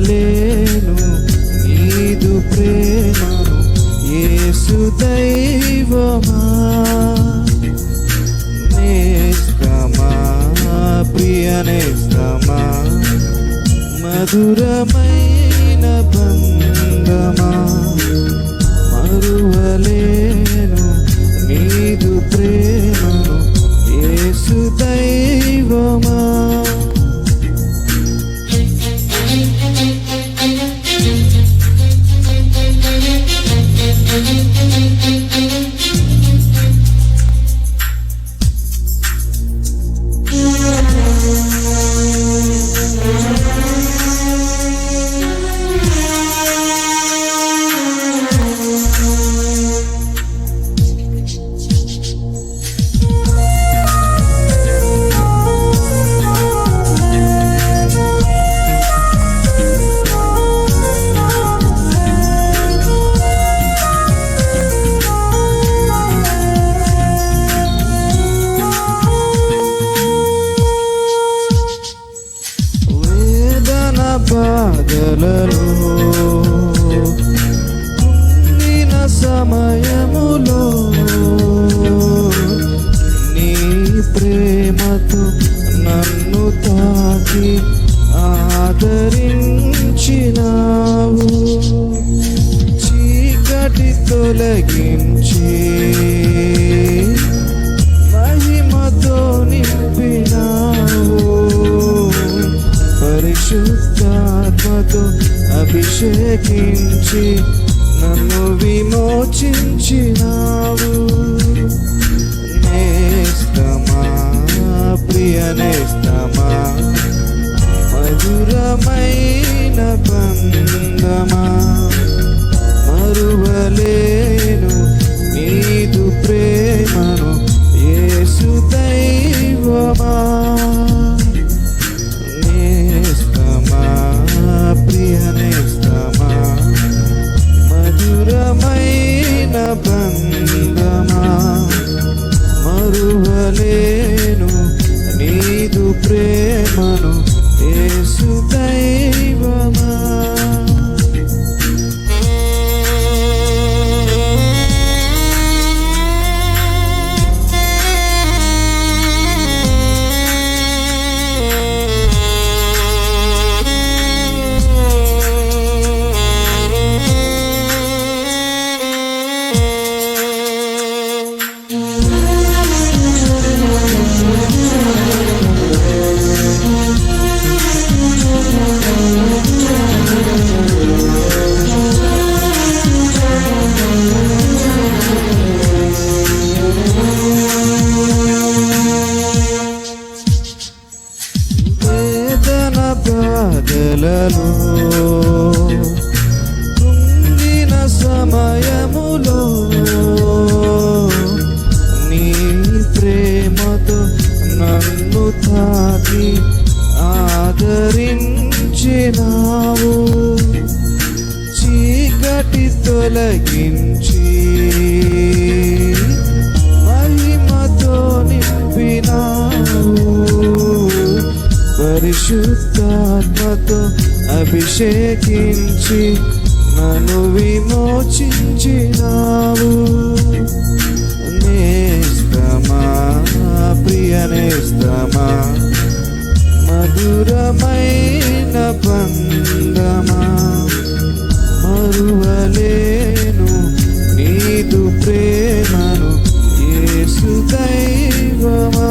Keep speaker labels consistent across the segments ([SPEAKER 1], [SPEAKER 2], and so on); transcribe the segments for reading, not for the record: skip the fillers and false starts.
[SPEAKER 1] మరువలేను నీదు ప్రేమను యేసు దైవమా. నేస్తమా ప్రియ నేస్తమా మధురమైన బంధమా, మరువలేను నీదు ప్రేమను యేసు దైవమా. బాధలలో కుంగిన సమయములో నీ ప్రేమతో నన్ను తాకి ఆదరించినావు. చీకటి తొలగించి మహిమతో నింపినావు. పరిశుద్ధాత్మతో అభిషేకించి నన్ను విమోచించినావు. నేస్తమా ప్రియ నేస్తమా మధురమైన బంధమా, మరువలేను నీదు ప్రేమను యేసు దైవమా. ప్రియ నేస్తమా మధురమైన బంధమా, మరువలేను నీదు ప్రేమను యేసు దైవమా. బాధలలో కుంగిన సమయములో నీ ప్రేమతో నన్ను తాకి ఆదరించినావు. చీకటి తొలగించి మహిమతో నింపినావు. పరిశుద్ధాత్మతో అభిషేకించి నన్ను విమోచించినావు. నేస్తమా ప్రియ నేస్తమా మధురమైన బంధమా, మరువలేను నీదు ప్రేమను యేసు దైవమా.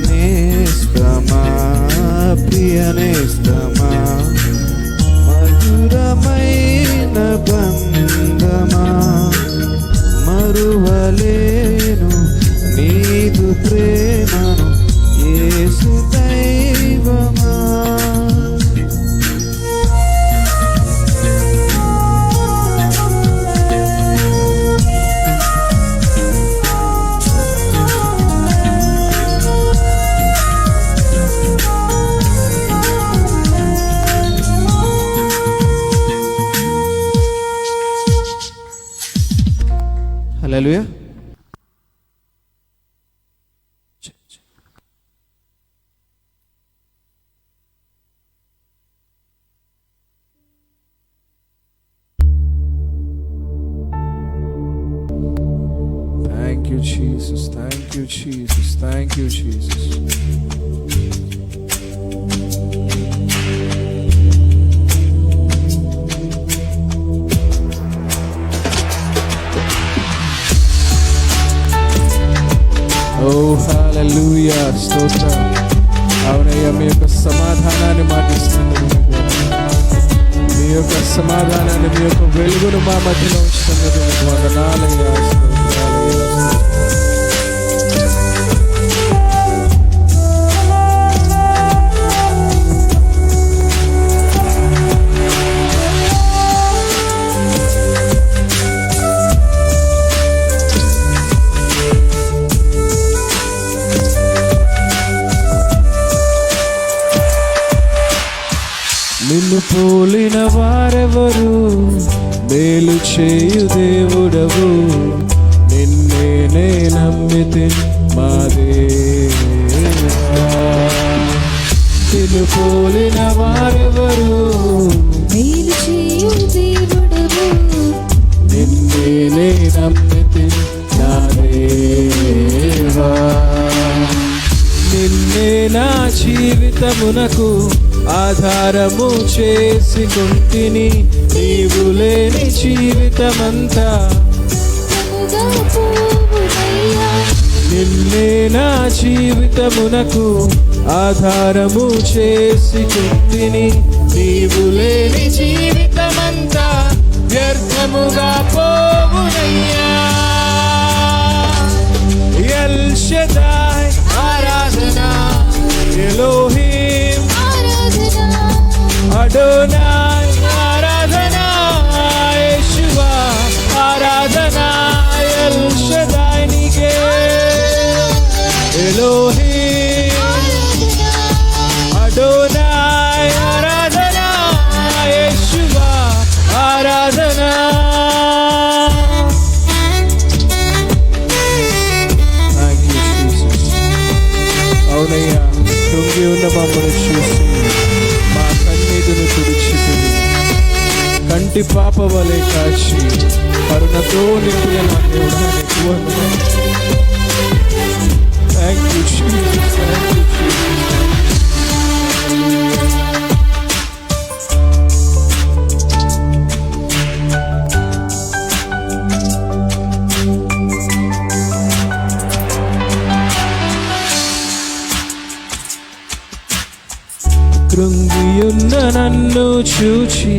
[SPEAKER 1] నేస్తమా ప్రియ నేస్తమా మధురమైన బంధమా, మరువలేను నీదు ప్రేమను యేసు దైవమా. హల్లెలూయా. Jesus. Thank you, Jesus. Thank you, Jesus. Oh, hallelujah. స్తోత్రం. అవునయ్యా, మీ యొక్క సమాధానాన్ని మాకు ఇస్తున్నందుకు, మీ యొక్క సమాధానాన్ని, మీ యొక్క వెలుగును మా మధ్యలో ఉంచుతున్నందుకు మీకు వందనాలయ్యా. నిన్ను పోలిన వారెవరు, మేలు చేయు దేవుడవు, నిన్నే నమ్మితే మా దేవా. నిన్ను పోలిన వారెవరు,
[SPEAKER 2] మేలు చేయు దేవుడవు,
[SPEAKER 1] నిన్నే నమ్మితే నా దేవా. నిన్నే నా జీవితమునకు ఆధారము చేసుకుంటిని, నీవు లేని జీవితమంతా నిన్నే నా జీవితమునకు ఆధారము చేసుకుంటిని, నీవు లేని జీవితమంతా వ్యర్థముగా పోవునయ్యా. ఎల్ షదాయ్ ఆరాధన, ఎలోహిం అడోనాయ్ ఆరాధన, యేషువా ఆరాధన, ఎల్ షదాయ్ నీకే, ఎలోహిం అడోనాయ్ ఆరాధన, యేషువా ఆరాధన. Thank you, Jesus. అవునయ్యా, కృంగి ఉన్న మమ్మల్ని చూసి మా కన్నీటిని తుడిచితివి, కంటి పాప వలె కాచి కరుణతో నింపిన నా దేవుడా నీకు వందనాలు. Thank you, Jesus. Thank you, Jesus. కృంగియున్న నన్ను చూచి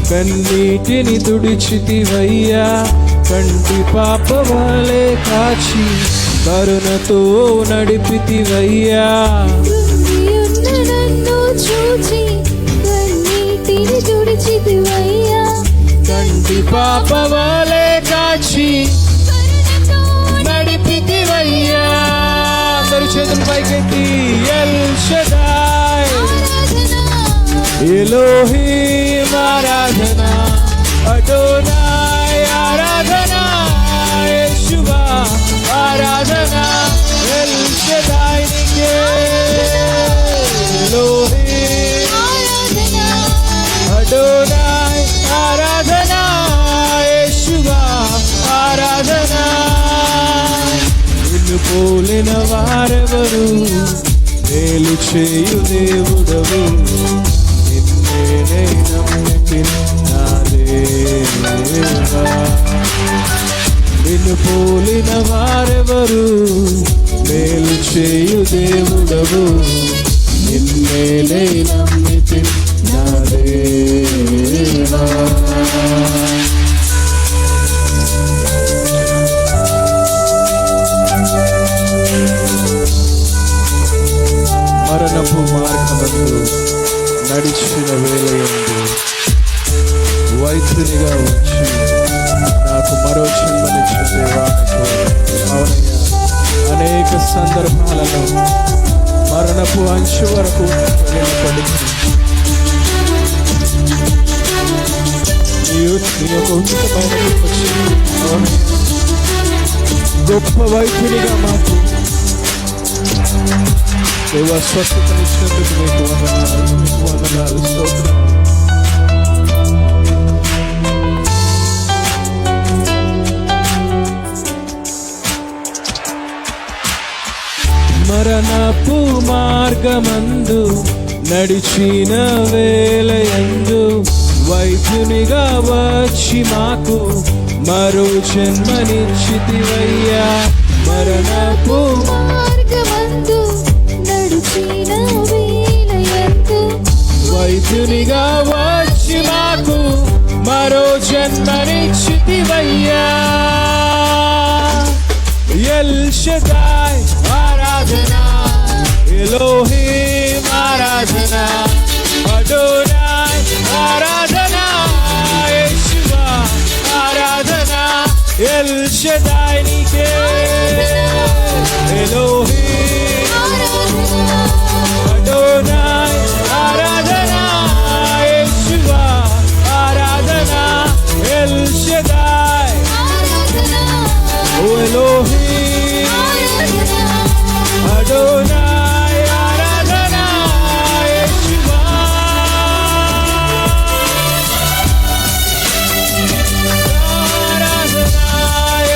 [SPEAKER 1] కన్నీటిని తుడిచితివయ్యా, కంటి పాప వలె కాచి కరుణతో నడిపితివయ్యా.
[SPEAKER 2] కృంగియున్న నన్ను చూచి కన్నీటిని తుడిచితివయ్యా,
[SPEAKER 1] కంటి పాప వలె కాచి నడిపితివయ్యా. అందరూ చేతులు పైకెత్తి ఎల్ షదాయ్ ఎలోహిం ఆరాధన, అడోనాయ్ ఆరాధన, యేషువా ఆరాధన, ఎల్ షదాయ్ నీకే, ఎలోహిం అడోనాయ్ ఆరాధన, యేషువా ఆరాధన. నిన్ను పోలిన వారెవరు, మేలు చేయు దేవుడవు, నిన్నే నమ్మితే నా దేవా. నిన్ను పోలిన వారెవరు, మేలు చేయు దేవుడవు, నిన్నే నమ్మితే నా దేవా. మరణపు మార్గమందు నడిచిన వేళయందు వైద్యునిగా వచ్చి నాకు మరో జన్మనిచ్చిన దేవానికి అవునయ్యా. అనేక సందర్భాలలో మరణపు అంచు వరకు పడుతుంది. నీ యొక్క ఉచితమైన గొప్ప వైద్యునిగా మాకు దేవ స్వస్థతనిచ్చినందుకు మీకు వందనాలు, మీకు వందనాలు, స్తోత్రం. మార్గమందు నడిచిన వేళయందు వైద్యునిగా వచ్చి మాకు మరో జన్మనిచ్చితివయ్యా. మరణపు
[SPEAKER 2] మార్గమందు నడిచిన వేళయందు
[SPEAKER 1] వైద్యునిగా వచ్చి మాకు మరో జన్మనిచ్చితివయ్యా. ఎల్ షదాయ్ ఆరాధన, ఎలోహిం ఆరాధన, అడోనాయ్ ఆరాధన, యేషువా ఆరాధన, ఎల్ షదాయ్ నీకే, ఎలోహిం అడోనాయ్ ఆరాధన, యేషువా ఆరాధన, ఎల్ షదాయ్ ఓ ఎలోహిం అడోనాయ్ ఆరాధన, యేషువా ఆరాధన,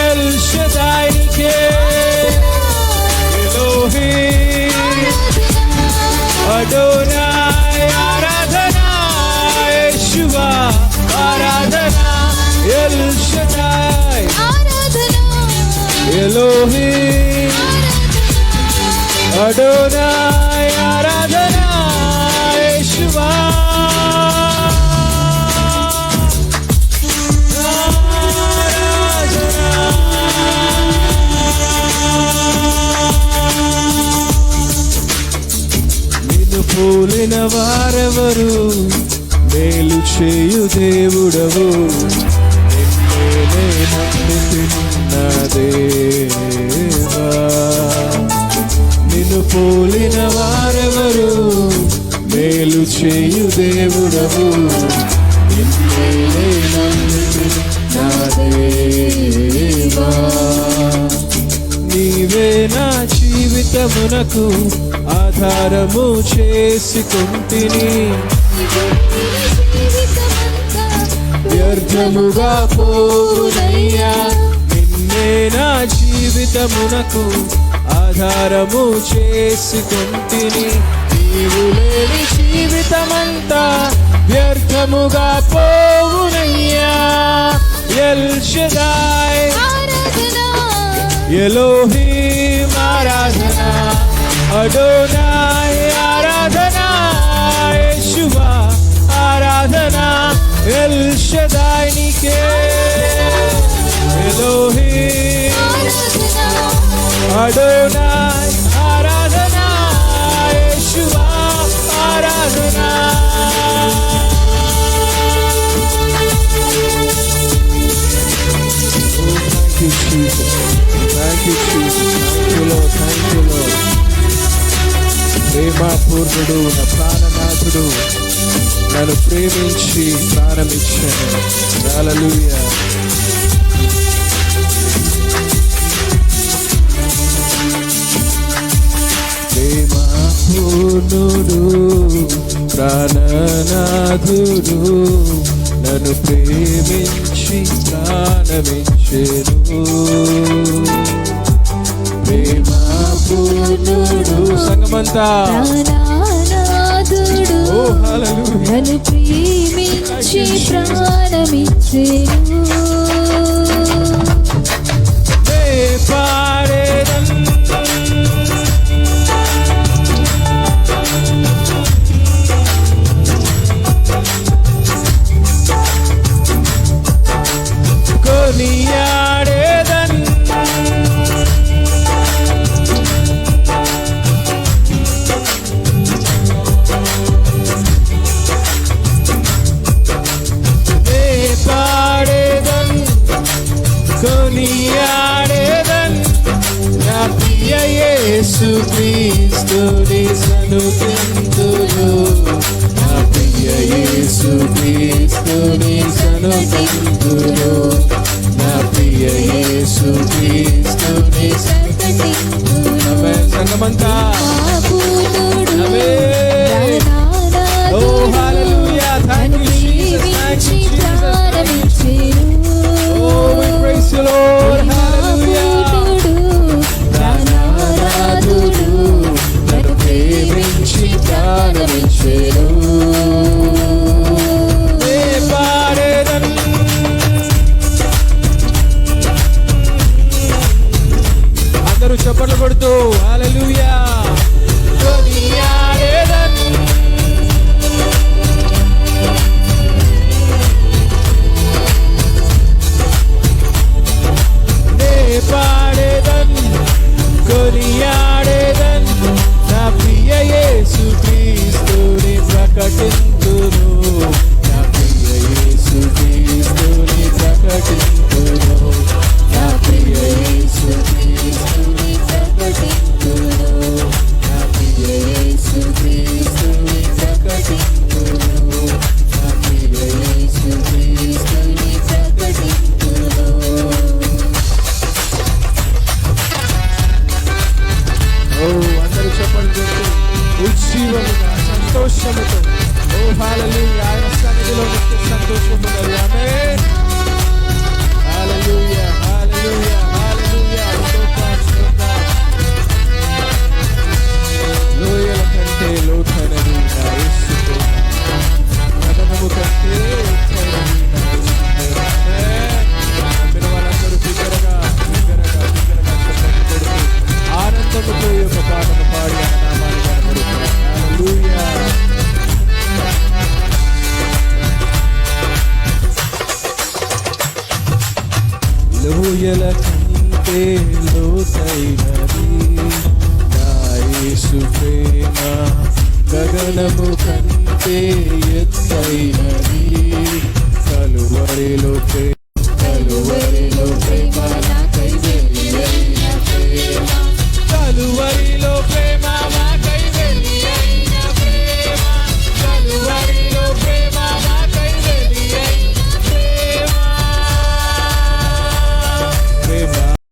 [SPEAKER 1] ఎల్ షదాయ్ నీకే, ఎలోహిం అడోనాయ్ ఆరాధన, యేషువా ఆరాధన, ఎల్ షదాయ్ ఎలోహిం అడోనాయ్ ఆరాధన, యేషువా నిన్ను పోలిన వారెవరు, మేలు చేయు దేవుడవు, నిన్నే నమ్మితిన్న దేవా. నిన్ను పోలిన వారెవరు, మేలు చేయు దేవుడవు, నిన్నే నమ్మితిన్న దేవా. నీవే నా జీవితమునకు ఆధారము చేసుకుంటిని, వ్యర్థముగా పోవునయ్యా. నిన్నే నా జీవితమునకు ఆధారము చేసుకుంటిని, నీవు లేని జీవితమంతా వ్యర్థముగా పోవునయ్యా. ఎల్ షదాయ్ ఎలోహిం ఆరాధన, అడోనాయ్ ఆరాధన, యేషువా ఆరాధన, ఎల్ షదాయ్ నీకే, ఎలోహిం అడోనాయ్ ఆరాధన, యేషువా ఆరాధన. Thank you, Jesus. Thank you, Jesus. Thank you, Lord. Thank you, Lord. ప్రేమపూర్ణుడు, నా ప్రాణనాథుడు, నన్ను ప్రేమించి ప్రాణమిచ్చాను. హల్లెలూయా. ప్రేమపూర్ణుడు, ప్రాణనాథుడు, నన్ను ప్రేమించి ప్రాణమిచ్చెను. ప్రేమపూర్ణుడు, సంగమంతా ఓ హల్లెలూయా.
[SPEAKER 2] నన్ను ప్రేమించి ప్రాణమిచ్చెను.
[SPEAKER 1] పాడేదన్ కొనియాడేదన్, పాడేదన్ కొనియాడేదన్, నా ప్రియ యేసు క్రీస్తుని సన్నుతింతును, నా ప్రియ యేసు క్రీస్తుని సన్నుతింతును, నా ప్రియ యేసు క్రీస్తుని సన్నుతింతును. సంగమంతా ఓ హల్లెలూయా. Thank you, Jesus. Thank you, Jesus. Oh, we praise you, Lord. Hallelujah. హల్లెలూయా. ఆయన సన్నిధిలో నిత్య సంతోషం ఉన్నది. ఆమేన్. హల్లెలూయా, హల్లెలూయా, హల్లెలూయా. స్తోత్రం, స్తోత్రం. లోయల కంటే లోతైనది నా యేసు ప్రేమ. గగనము కంటే ఎత్తైనది నా యేసు ప్రేమ. ఆమేన్. నమ్మిన వాళ్ళందరూ బిగ్గరగా చెప్పండి కొడుకు ఆనందముతో ఈ యొక్క పాటను పాడి ఆయన నామాన్ని కనబడుతున్నారు. హల్లెలూయా. లోయల కంటే లోతైనది నా యేసు ప్రేమ. గగనము కంటే ఎత్తైనది కలువరిలో ప్రేమ. కలువరిలో ప్రేమ నాకై వెలిగిన ప్రేమ. కలువరి